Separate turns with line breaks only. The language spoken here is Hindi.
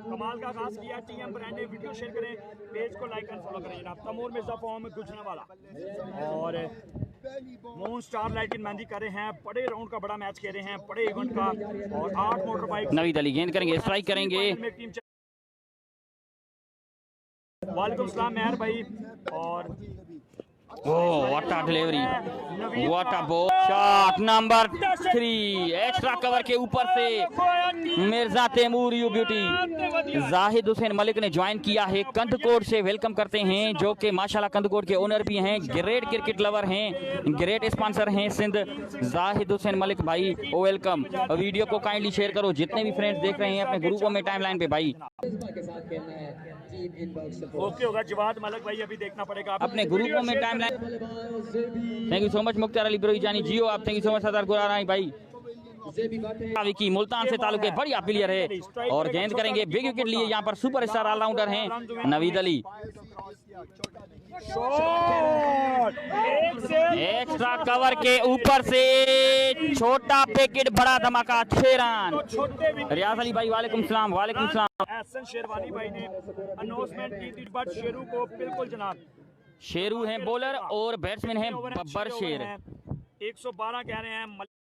कमाल का आगाज किया टीएम ब्रांड ने। वीडियो शेयर करें, पेज को लाइक एंड फॉलो करें जनाब। तैमूर मिर्जा फॉर्म में गुजरांवाला और moon star light in mehndi कर रहे हैं। बड़े राउंड का बड़ा मैच खेल रहे हैं, बड़े इवेंट का। और 8 मोटर बाइक
नवीद अली गेंद करेंगे, स्ट्राइक करेंगे।
वालेकुम सलाम मेहर भाई। और
what a delivery, what a ball shot number 3 extra cover के ऊपर से मिर्जा तैमूर यू ब्यूटी। जाहिद हुसैन मलिक ने ज्वाइन किया है, कंदकोट से वेलकम करते हैं, जो कि माशाल्लाह कंदकोट के ओनर भी हैं, ग्रेट क्रिकेट लवर हैं, ग्रेट स्पॉन्सर हैं सिंध। जाहिद हुसैन मलिक भाई वेलकम। वीडियो को काइंडली शेयर करो, जितने भी फ्रेंड्स देख रहे हैं अपने ग्रुपों में, टाइमलाइन पे भाई।
ओके होगा जवाद मलिक भाई, अभी देखना पड़ेगा
अपने ग्रुपों में timeline. Thank you so much Mukhtar Ali ब्रोई जानी जियो आप। Thank you so much Sardar गुराराई भाई। की मुल्तान से ताल्लुक है, बढ़िया प्लेयर है और गेंद करेंगे। बिग विकेट लिए यहाँ पर सुपरस्टार ऑलराउंडर हैं नवीद अली। एक्स्ट्रा कवर के ऊपर से छोटा पैकेट, बड़ा धमाका, 6 रन। रियाज अली भाई वालेकुम सलाम। वालेकुम सलाम।
एहसन शेरवानी भाई ने अनाउंसमेंट की थी, बट शेरू को बिल्कुल जनाब।
शेरू हैं बॉलर और बैट्समैन हैं बब्बर शेर।
112 कह रहे हैं।